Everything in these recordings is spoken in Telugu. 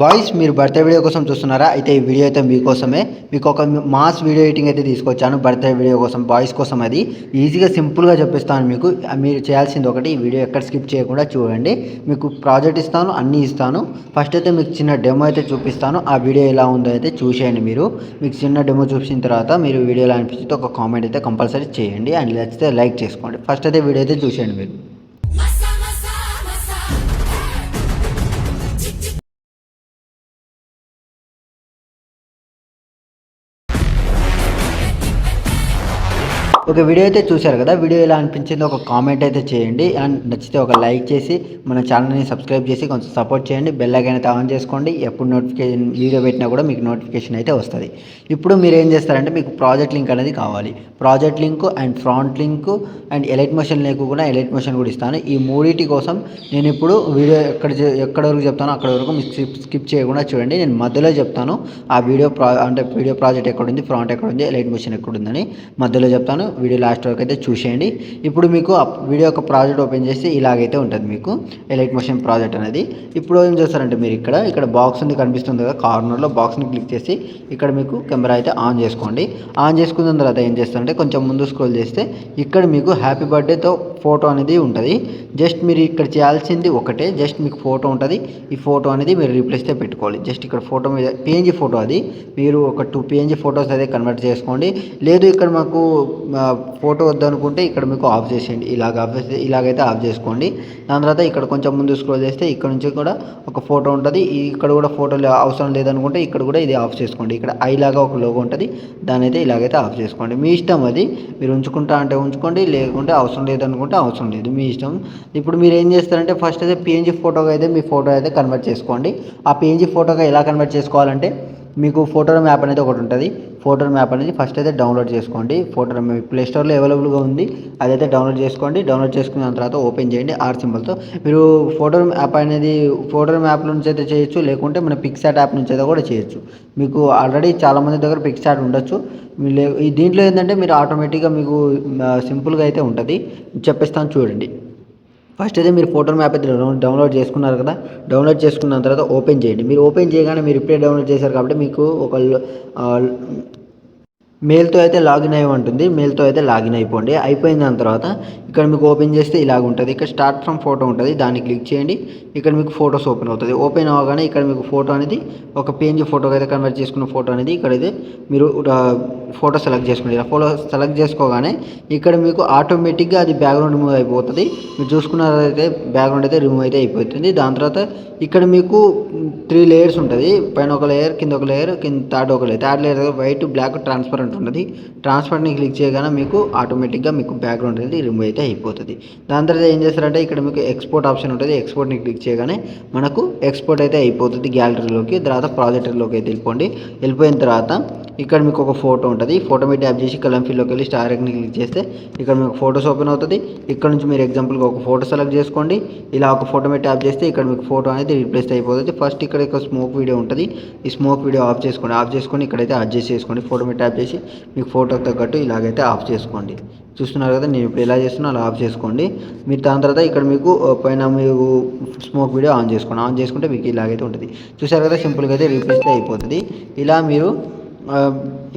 బాయ్స్ మీరు బర్త్డే వీడియో కోసం చూస్తున్నారా? అయితే ఈ వీడియో అయితే మీకోసమే. మీకు ఒక మాస్ వీడియో ఎడిటింగ్ అయితే తీసుకొచ్చాను బర్త్డే వీడియో కోసం, బాయ్స్ కోసం. అది ఈజీగా సింపుల్గా చెప్పిస్తాను మీకు. మీరు చేయాల్సింది ఒకటి, ఈ వీడియో ఎక్కడ స్కిప్ చేయకుండా చూడండి. మీకు ప్రాజెక్ట్ ఇస్తాను, అన్నీ ఇస్తాను. ఫస్ట్ అయితే మీకు చిన్న డెమో అయితే చూపిస్తాను. ఆ వీడియో ఎలా ఉందో అయితే చూసేయండి. మీకు చిన్న డెమో చూసిన తర్వాత మీరు వీడియో ఎలా అనిపిస్తే ఒక కామెంట్ అయితే కంపల్సరీ చేయండి. అండ్ నచ్చితే లైక్ చేసుకోండి. ఫస్ట్ అయితే వీడియో అయితే చూసేయండి మీరు. ఒక వీడియో అయితే చూశారు కదా, వీడియో ఎలా అనిపించిందో ఒక కామెంట్ అయితే చేయండి. అండ్ నచ్చితే ఒక లైక్ చేసి మన ఛానల్ని సబ్స్క్రైబ్ చేసి కొంచెం సపోర్ట్ చేయండి. బెల్ ఐకాన్ అయితే ఆన్ చేసుకోండి. ఎప్పుడు నోటిఫికేషన్ వీడియో పెట్టినా కూడా మీకు నోటిఫికేషన్ అయితే వస్తుంది. ఇప్పుడు మీరు ఏం చేస్తారంటే, మీకు ప్రాజెక్ట్ లింక్ అనేది కావాలి. Project link and front link and elite motion link కూడా, ఎలైట్ మోషన్ కూడా ఇస్తాను. ఈ మూడింటి కోసం నేను ఇప్పుడు వీడియో ఎక్కడ వరకు చెప్తానో అక్కడ వరకు మీకు స్కిప్ చేయకుండా చూడండి. నేను మధ్యలో చెప్తాను ఆ వీడియో వీడియో ప్రాజెక్ట్ ఎక్కడుంది, ఫ్రంట్ ఎక్కడుంది, ఎలైట్ మోషన్ ఎక్కడుందని మధ్యలో చెప్తాను. వీడియో లాస్ట్ వరకు అయితే చూసేయండి. ఇప్పుడు మీకు ఆ వీడియో ఒక ప్రాజెక్ట్ ఓపెన్ చేసి ఇలాగైతే ఉంటుంది మీకు ఎలైట్ మోషన్ ప్రాజెక్ట్ అనేది. ఇప్పుడు ఏం చేస్తారంటే, మీరు ఇక్కడ బాక్స్ ఉంది కనిపిస్తుంది కదా, కార్నర్లో బాక్స్ని క్లిక్ చేసి ఇక్కడ మీకు కెమెరా అయితే ఆన్ చేసుకోండి. ఆన్ చేసుకున్న తర్వాత ఏం చేస్తారంటే, కొంచెం ముందు స్క్రోల్ చేస్తే ఇక్కడ మీకు హ్యాపీ బర్త్డేతో ఫోటో అనేది ఉంటుంది. జస్ట్ మీరు ఇక్కడ చేయాల్సింది ఒకటే, జస్ట్ మీకు ఫోటో ఉంటుంది. ఈ ఫోటో అనేది మీరు రీప్లేస్తో పెట్టుకోవాలి. జస్ట్ ఇక్కడ ఫోటో మీద పిఎన్జీ ఫోటో, అది మీరు ఒక 2 పిఎన్జీ ఫొటోస్ అయితే కన్వర్ట్ చేసుకోండి. లేదు ఇక్కడ మాకు ఫోటో వద్దనుకుంటే ఇక్కడ మీకు ఆఫ్ చేసేయండి. ఇలాగైతే ఆఫ్ చేసుకోండి. దాని తర్వాత ఇక్కడ కొంచెం ముందు స్క్రోల్ చేస్తే ఇక్కడ నుంచి కూడా ఒక ఫోటో ఉంటుంది. ఇక్కడ కూడా ఫోటో అవసరం లేదనుకుంటే ఇక్కడ కూడా ఇది ఆఫ్ చేసుకోండి. ఇక్కడ ఐలాగా ఒక లోగో ఉంటుంది, దాని అయితే ఇలాగైతే ఆఫ్ చేసుకోండి. మీ ఇష్టం, అది మీరు ఉంచుకుంటా అంటే ఉంచుకోండి, లేకుంటే అవసరం లేదనుకుంటే అవసరం లేదు, మీ ఇష్టం. ఇప్పుడు మీరు ఏం చేస్తారంటే, ఫస్ట్ అయితే పిఎన్జీ ఫోటోగా అయితే మీ ఫోటో అయితే కన్వర్ట్ చేసుకోండి. ఆ పిఎన్జీ ఫోటోగా ఎలా కన్వర్ట్ చేసుకోవాలంటే, మీకు ఫోటో మ్యాప్ అనేది ఒకటి ఉంటుంది. ఫోటో మ్యాప్ అనేది ఫస్ట్ అయితే డౌన్లోడ్ చేసుకోండి. ఫోటో ప్లే స్టోర్లో అవైలబుల్గా ఉంది, అదైతే డౌన్లోడ్ చేసుకోండి. డౌన్లోడ్ చేసుకున్న తర్వాత ఓపెన్ చేయండి ఆర్ సింబల్తో. మీరు ఫోటో మ్యాప్ అనేది ఫోటో మ్యాప్ నుంచి అయితే చేయొచ్చు, లేకుంటే మన పిక్సార్ట్ యాప్ నుంచి అయితే కూడా చేయొచ్చు. మీకు ఆల్రెడీ చాలామంది దగ్గర పిక్సార్ట్ ఉండొచ్చు. దీంట్లో ఏంటంటే, మీరు ఆటోమేటిక్గా మీకు సింపుల్గా అయితే ఉంటుంది. చెప్పేస్తాను చూడండి. ఫస్ట్ అయితే మీరు ఫోటో మ్యాప్ అయితే డౌన్లోడ్ చేసుకున్నారు కదా, డౌన్లోడ్ చేసుకున్న తర్వాత ఓపెన్ చేయండి. మీరు ఓపెన్ చేయగానే మీరు ఇప్పుడే డౌన్లోడ్ చేశారు కాబట్టి మీకు ఒక మెయిల్తో అయితే లాగిన్ అయ్యి ఉంటుంది. మెయిల్తో అయితే లాగిన్ అయిపోండి. అయిపోయిన దాని తర్వాత ఇక్కడ మీకు ఓపెన్ చేస్తే ఇలాగ ఉంటుంది. ఇక్కడ స్టార్ట్ ఫ్రమ్ ఫోటో ఉంటుంది, దాన్ని క్లిక్ చేయండి. ఇక్కడ మీకు ఫొటోస్ ఓపెన్ అవుతుంది. ఓపెన్ అవ్వగానే ఇక్కడ మీకు ఫోటో అనేది ఒక పిఎన్జీ ఫోటోకి అయితే కన్వర్ట్ చేసుకున్న ఫోటో అనేది ఇక్కడైతే మీరు ఫోటో సెలెక్ట్ చేసుకోండి. ఇలా ఫోటో సెలెక్ట్ చేసుకోగానే ఇక్కడ మీకు ఆటోమేటిక్గా అది బ్యాక్గ్రౌండ్ రిమూవ్ అయిపోతుంది. మీరు చూసుకున్నదైతే బ్యాక్గ్రౌండ్ అయితే రిమూవ్ అయితే అయిపోతుంది. దాని తర్వాత ఇక్కడ మీకు 3 లేయర్స్ ఉంటుంది. పైన ఒక లేయర్, కింద ఒక లేయర్, కింద థర్డ్ ఒక layer. Third layer white, black, transparent ఉంటుంది. ట్రాన్స్పరెంట్ని క్లిక్ చేయగానే మీకు ఆటోమేటిక్గా మీకు బ్యాక్గ్రౌండ్ అనేది రిమూవ్ అయితే అయిపోతుంది. దాని తర్వాత ఏం చేస్తారంటే, ఇక్కడ మీకు ఎక్స్పోర్ట్ ఆప్షన్ ఉంటుంది. ఎక్స్పోర్ట్ని క్లిక్ చేయగానే మనకు ఎక్స్పోర్ట్ అయితే అయిపోతుంది గ్యాలరీలోకి. తర్వాత ప్రాజెక్టర్లోకి అయితే వెళ్ళిపోయిన తర్వాత ఇక్కడ మీకు ఒక ఫోటో ఉంటుంది. ఫోటో మీద ట్యాప్ చేసి కలం ఫిల్లోకి వెళ్ళి స్టార్ ఐకాన్ని క్లిక్ చేస్తే ఇక్కడ మీకు ఫోటోస్ ఓపెన్ అవుతుంది. ఇక్కడ నుంచి మీరు ఎగ్జాంపుల్గా ఒక ఫోటో సెలెక్ట్ చేసుకోండి. ఇలా ఒక ఫోటో మీద ట్యాప్ చేస్తే ఇక్కడ మీకు ఫోటో అనేది రీప్లేస్ అయిపోతుంది. ఫస్ట్ ఇక్కడ స్మోక్ వీడియో ఉంటుంది. ఈ స్మోక్ వీడియో ఆఫ్ చేసుకొని ఇక్కడైతే అడ్జస్ట్ చేసుకోండి. ఫోటో మీద ట్యాప్ చేసి మీకు ఫోటోకి తగ్గట్టు ఇలాగైతే ఆఫ్ చేసుకోండి. చూస్తున్నారు కదా, నేను ఇప్పుడు ఎలా చేస్తున్నా అలా ఆఫ్ చేసుకోండి. మీరు దాని తర్వాత ఇక్కడ మీకు పైన మీకు స్మోక్ వీడియో ఆన్ చేసుకుంటే మీకు ఇలాగైతే ఉంటుంది. చూసారు కదా, సింపుల్గా అయితే రీప్లేస్ అయిపోతుంది. ఇలా మీరు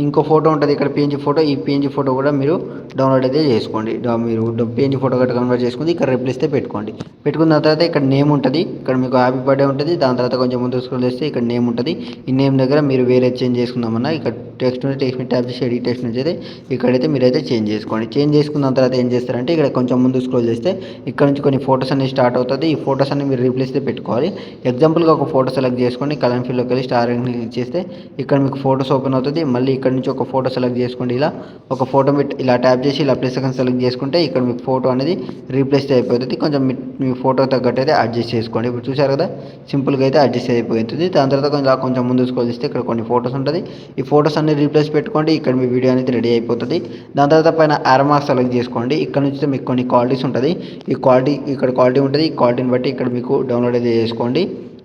ఇంకో ఫోటో ఉంటుంది ఇక్కడ పిఎన్జీ ఫోటో. ఈ పిఎన్జీ ఫోటో కూడా మీరు డౌన్లోడ్ అయితే చేసుకోండి. మీరు పిఎన్జీ ఫోటో గట్రా కన్వర్ట్ చేసుకుని ఇక్కడ రిప్లేస్తే పెట్టుకున్న తర్వాత ఇక్కడ నేమ్ ఉంటుంది. ఇక్కడ మీకు హ్యాపీ బర్త్డే ఉంటుంది. దాని తర్వాత కొంచెం ముందు స్క్రోల్ చేస్తే ఇక్కడ నేమ్ ఉంటుంది. ఈ నేమ్ దగ్గర మీరు వేరే చేంజ్ చేసుకుందామన్నా ఇక్కడ టెక్స్ట్ మీద ట్యాప్ చేసి ఎడిట్ టెక్స్ట్ నుంచి అయితే ఇక్కడైతే మీరైతే చేంజ్ చేసుకోండి. చేంజ్ చేసుకున్న తర్వాత ఏం చేస్తారంటే, ఇక్కడ కొంచెం ముందు స్క్రోల్ చేస్తే ఇక్కడ నుంచి కొన్ని ఫోటోస్ అనేవి స్టార్ట్ అవుతుంది. ఈ ఫోటోస్ అన్ని మీరు రీప్లేస్తే పెట్టుకోవాలి. ఎగ్జాంపుల్గా ఒక ఫోటో సెలెక్ట్ చేసుకొని కలర్ ఫిల్లోకి వెళ్ళి స్టార్ క్లిక్ చేస్తే ఇక్కడ మీకు ఫోటోస్ ఓపెన్ అవుతుంది. మళ్ళీ ఇక్కడ నుంచి ఒక ఫోటో సెలెక్ట్ చేసుకోండి. ఇలా ఒక ఫోటో ఇలా ట్యాప్ చేసి ఇలా ప్లస్ సెకండ్ సెలెక్ట్ చేసుకుంటే ఇక్కడ మీకు ఫోటో అనేది రీప్లేస్ అయిపోతుంది. కొంచెం మీ ఫోటో తగ్గట్టు అయితే అడ్జస్ట్ చేసుకోండి. ఇప్పుడు చూసారు కదా, సింపుల్గా అయితే అడ్జస్ట్ అయిపోతుంది. దాని తర్వాత కొంచెం ముందు స్క్రోల్ చేస్తే ఇక్కడ కొన్ని ఫోటోస్ ఉంటుంది. ఈ ఫోటోస్ అన్ని రీప్లేస్ పెట్టుకోండి. ఇక్కడ మీ వీడియో అనేది రెడీ అయిపోతుంది. దాని తర్వాత పైన యారో మార్క్ సెలెక్ట్ చేసుకోండి. ఇక్కడ నుంచి మీకు కొన్ని క్వాలిటీస్ ఉంటుంది. ఈ క్వాలిటీ ఇక్కడ క్వాలిటీ ఉంటుంది. ఈ క్వాలిటీని బట్టి ఇక్కడ మీకు డౌన్లోడ్ అయితే చేసుకోండి.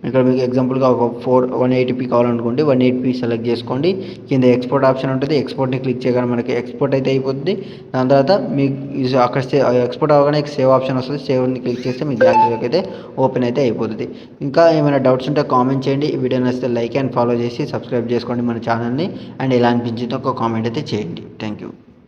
ఇక్కడ మీకు ఎగ్జాంపుల్గా ఒక 180p కావాలనుకోండి, 180p సెలెక్ట్ చేసుకోండి. కింద ఎక్స్పోర్ట్ ఆప్షన్ ఉంటుంది. ఎక్స్పోర్ట్ని క్లిక్ చేయగానే మనకి ఎక్స్పోర్ట్ అయితే అయిపోతుంది. దాని తర్వాత మీకు అక్కడ ఎక్స్పోర్ట్ అవ్వగానే సేవ్ ఆప్షన్ వస్తుంది. సేవ్ని క్లిక్ చేస్తే మీ గ్యాలరీలోకి అయితే ఓపెన్ అయితే అయిపోతుంది. ఇంకా ఏమైనా డౌట్స్ ఉంటే కామెంట్ చేయండి. ఈ వీడియో నచ్చితే లైక్ అండ్ ఫాలో చేసి సబ్స్క్రైబ్ చేసుకోండి మన ఛానల్ని. అండ్ ఎలా అనిపించిందో ఒక కామెంట్ అయితే చేయండి. Thank you.